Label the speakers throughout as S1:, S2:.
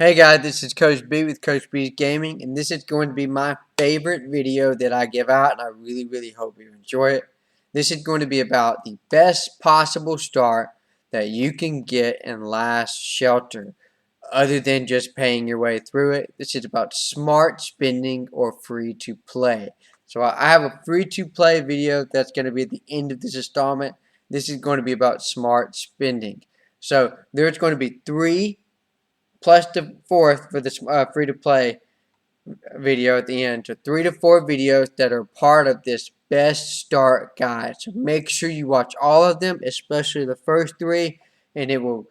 S1: Hey guys, this is Coach B with Coach B's Gaming, and this is going to be my favorite video that I give out, and I really hope you enjoy it. This is going to be about the best possible start that you can get in Last Shelter, other than just paying your way through it. This is about smart spending or free to play. So I have a free to play video that's going to be at the end of this installment. This is going to be about smart spending. So there's going to be three plus the fourth for the free to play video at the end. So 3 to 4 videos that are part of this best start guide. So make sure you watch all of them, especially the first 3, and it will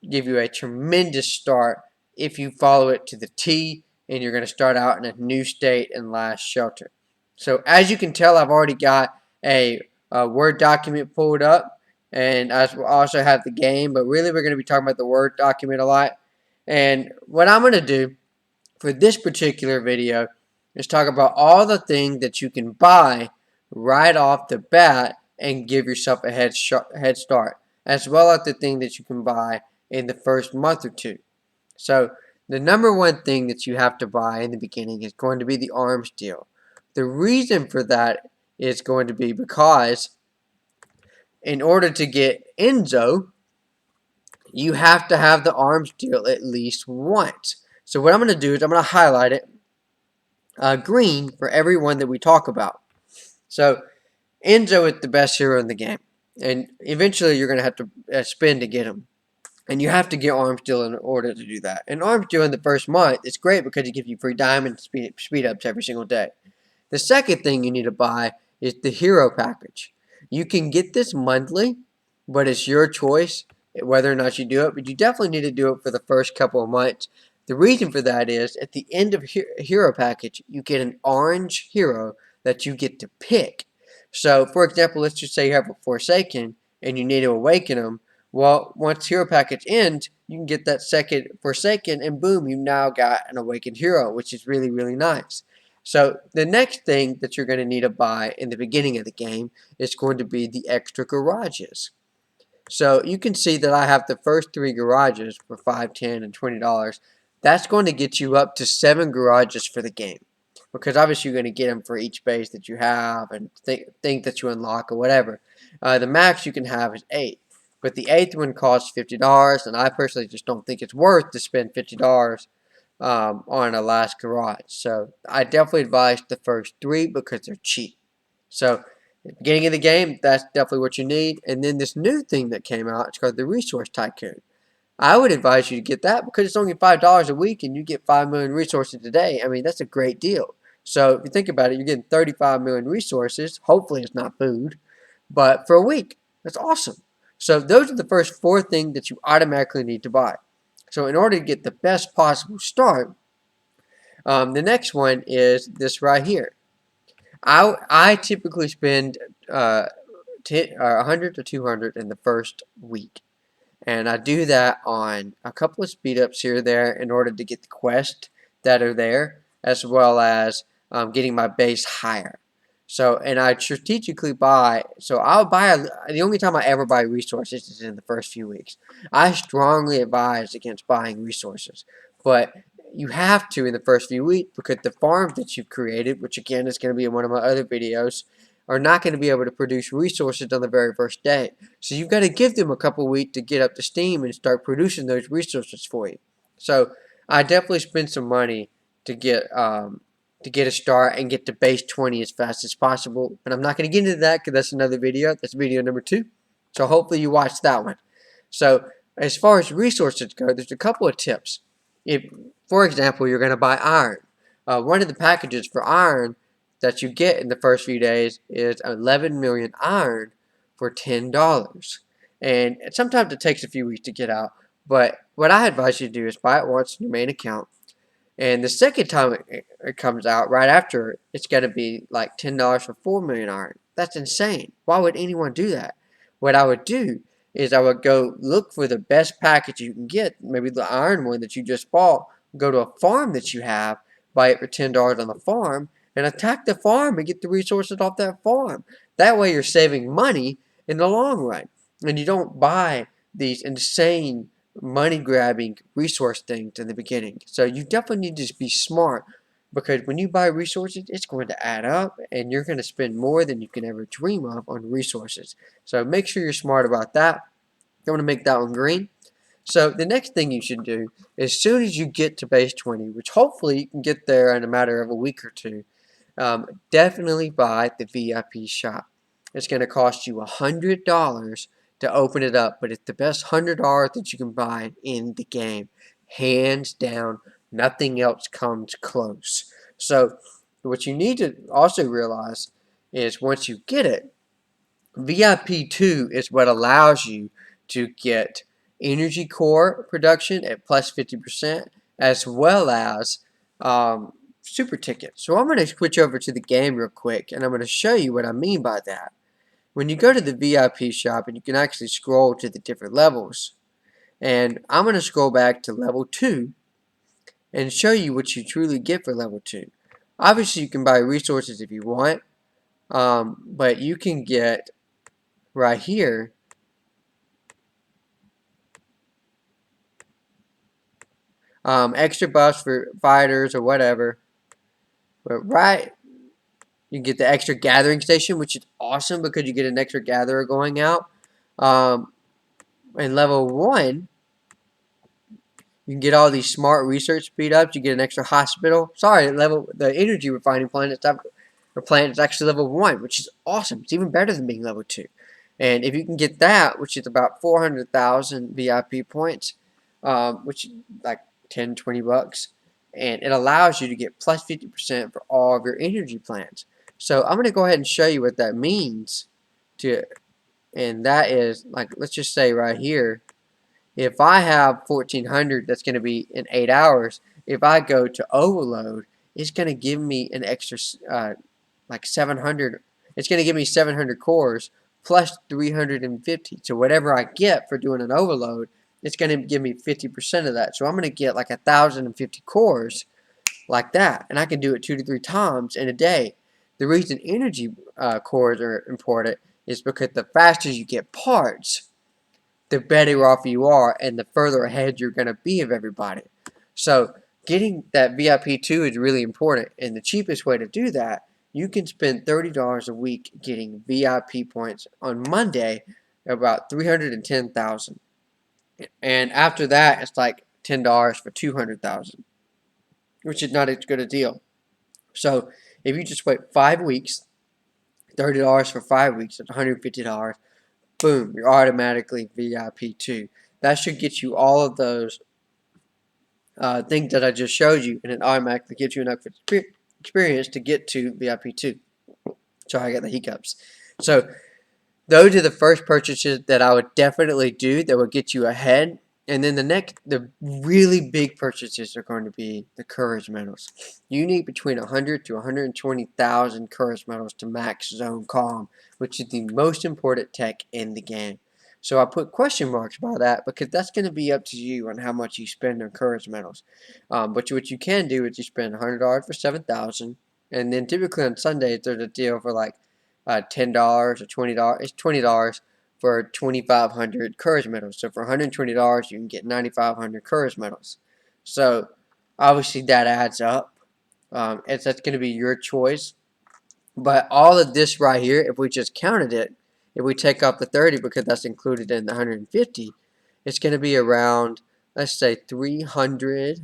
S1: give you a tremendous start if you follow it to the T, and you're going to start out in a new state in Last Shelter. So as you can tell, I've already got a Word document pulled up, and I also have the game, but really we're going to be talking about the Word document a lot. And what I'm going to do for this particular video is talk about all the things that you can buy right off the bat and give yourself a head start, as well as the thing that you can buy in the first month or two. So the number one thing that you have to buy in the beginning is going to be the arms deal. The reason for that is going to be because in order to get Enzo, you have to have the arms deal at least once. So what I'm going to do is I'm going to highlight it green for every one that we talk about. So Enzo is the best hero in the game, and eventually you're going to have to spend to get him. And you have to get arms deal in order to do that. And arms deal in the first month, it's great because it gives you free diamond speed ups every single day. The second thing you need to buy is the hero package. You can get this monthly, but it's your choice whether or not you do it. But you definitely need to do it for the first couple of months. The reason for that is at the end of hero package, you get an orange hero that you get to pick. So, for example, let's just say you have a Forsaken and you need to awaken him. Well, once hero package ends, you can get that second Forsaken, and boom, you've now got an awakened hero, which is really nice. So the next thing that you're going to need to buy in the beginning of the game is going to be the extra garages. So you can see that I have the first 3 garages for $5, $10, and $20. That's going to get you up to 7 garages for the game, because obviously you're going to get them for each base that you have and think that you unlock or whatever. The max you can have is 8. But the 8th one costs $50, and I personally just don't think it's worth to spend $50 on a last garage. So I definitely advise the first 3 because they're cheap. So at the beginning of the game, that's definitely what you need. And then this new thing that came out, it's called the Resource Tycoon. I would advise you to get that because it's only $5 a week and you get 5 million resources a day. I mean, that's a great deal. So if you think about it, you're getting 35 million resources. Hopefully it's not food, but for a week, that's awesome. So those are the first 4 things that you automatically need to buy. So in order to get the best possible start, the next one is this right here. I typically spend 100 to 200 in the first week. And I do that on a couple of speed ups here or there in order to get the quests that are there, as well as getting my base higher. So, and I strategically buy, so I'll buy, the only time I ever buy resources is in the first few weeks. I strongly advise against buying resources, but you have to in the first few weeks because the farms that you've created, which again is going to be in one of my other videos, are not going to be able to produce resources on the very first day. So you've got to give them a couple weeks to get up to steam and start producing those resources for you. So I definitely spend some money to get a start and get to base 20 as fast as possible. But I'm not going to get into that because that's another video. That's video number 2. So hopefully you watch that one. So as far as resources go, there's a couple of tips. If, for example, you're going to buy iron, one of the packages for iron that you get in the first few days is 11 million iron for $10. And sometimes it takes a few weeks to get out. But what I advise you to do is buy it once in your main account. And the second time it comes out, right after, it's going to be like $10 for 4 million iron. That's insane. Why would anyone do that? What I would do is I would go look for the best package you can get, maybe the iron one that you just bought, go to a farm that you have, buy it for $10 on the farm, and attack the farm and get the resources off that farm. That way you're saving money in the long run. And you don't buy these insane money grabbing resource things in the beginning. So you definitely need to be smart, because when you buy resources, it's going to add up and you're going to spend more than you can ever dream of on resources. So make sure you're smart about that. You want to make that one green. So the next thing you should do, as soon as you get to base 20, which hopefully you can get there in a matter of a week or two, definitely buy the VIP shop. It's going to cost you $100 to open it up, but it's the best $100 that you can buy in the game. Hands down, nothing else comes close. So what you need to also realize is once you get it, VIP 2 is what allows you to get energy core production at plus 50%, as well as super tickets. So I'm going to switch over to the game real quick, and I'm going to show you what I mean by that. When you go to the VIP shop, and you can actually scroll to the different levels, and I'm going to scroll back to level 2 and show you what you truly get for level 2. Obviously, you can buy resources if you want, but you can get right here extra buffs for fighters or whatever. But right, you get the extra gathering station, which is awesome because you get an extra gatherer going out. In level 1, you can get all these smart research speed ups. You get an extra hospital. Sorry, the energy refining plant is actually level 1, which is awesome. It's even better than being level 2. And if you can get that, which is about 400,000 VIP points, which is like 10, 20 bucks, and it allows you to get plus 50% for all of your energy plans. So I'm going to go ahead and show you what that means and that is, like, let's just say right here, if I have 1400, that's going to be in 8 hours. If I go to overload, it's going to give me an extra like 700. It's going to give me 700 cores plus 350. So whatever I get for doing an overload, it's going to give me 50% of that. So I'm going to get like 1,050 cores like that, and I can do it 2 to 3 times in a day. The reason energy cores are important is because the faster you get parts, the better off you are, and the further ahead you're going to be of everybody. So getting that VIP 2 is really important, and the cheapest way to do that, you can spend $30 a week getting VIP points on Monday, about 310,000, and after that it's like $10 for 200,000, which is not as good a deal. So if you just wait 5 weeks, $30 for 5 weeks, that's $150. Boom, you're automatically VIP 2. That should get you all of those things that I just showed you, and it automatically gives you enough experience to get to VIP 2. Sorry, I got the hiccups. So those are the first purchases that I would definitely do that would get you ahead. And then the really big purchases are going to be the courage medals. You need between 100 to 120,000 courage medals to max zone calm, which is the most important tech in the game. So I put question marks by that because that's going to be up to you on how much you spend on courage medals. But what you can do is you spend $100 for 7,000, and then typically on Sundays there's a deal for like $10 or $20. It's $20 for 2,500 courage medals. So for $120, you can get 9,500 courage medals. So obviously that adds up. That's going to be your choice. But all of this right here, if we just counted it, if we take off the 30 because that's included in the 150, it's going to be around, let's say, 300,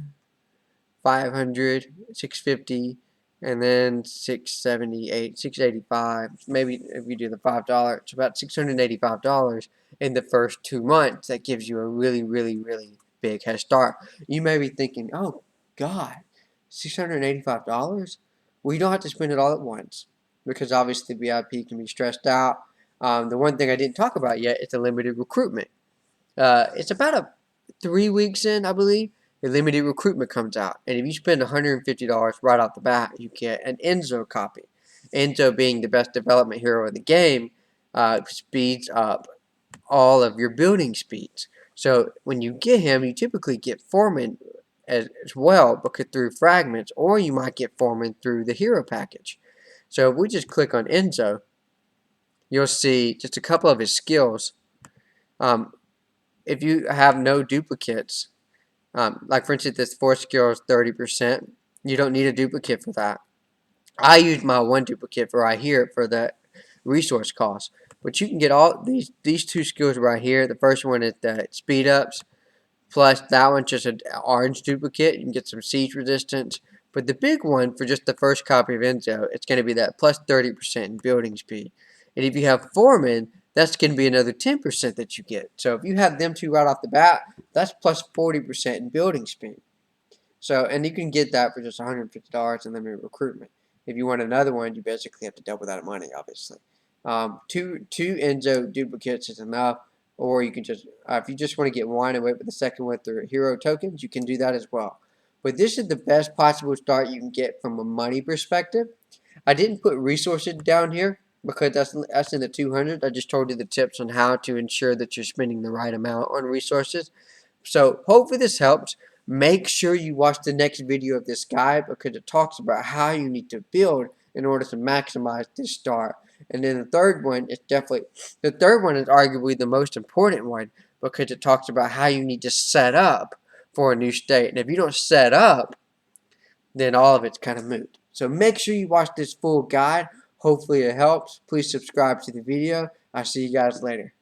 S1: 500, 650, and then 678, 685. Maybe if you do the $5, it's about $685 in the first 2 months. That gives you a really, really, really big head start. You may be thinking, oh God, $685? Well, you don't have to spend it all at once because obviously VIP can be stressed out. The one thing I didn't talk about yet is the limited recruitment. It's about 3 weeks in, I believe. The limited recruitment comes out, and if you spend $150 right off the bat, you get an Enzo copy. Enzo, being the best development hero in the game, speeds up all of your building speeds. So when you get him, you typically get Foreman as well, because through fragments, or you might get Foreman through the hero package. So if we just click on Enzo, you'll see just a couple of his skills. if you have no duplicates, like for instance, this 4 skill is 30%, you don't need a duplicate for that. I use my one duplicate for right here for the resource cost. But you can get all these 2 skills right here. The first one is the speed ups, plus that one's just an orange duplicate. You can get some siege resistance. But the big one for just the first copy of Enzo, it's going to be that plus 30% in building speed. And if you have Foreman, that's going to be another 10% that you get. So if you have them two right off the bat, that's plus 40% in building speed. So, and you can get that for just $150 in limited recruitment. If you want another one, you basically have to double that money, obviously. Two Enzo duplicates is enough, or you can just, if you just want to get one and wait for the second one through hero tokens, you can do that as well. But this is the best possible start you can get from a money perspective. I didn't put resources down here because that's in the 200. I just told you the tips on how to ensure that you're spending the right amount on resources. So hopefully this helps. Make sure you watch the next video of this guide because it talks about how you need to build in order to maximize this star. And then the third one is arguably the most important one because it talks about how you need to set up for a new state. And if you don't set up, then all of it's kind of moot. So make sure you watch this full guide. Hopefully it helps. Please subscribe to the video. I'll see you guys later.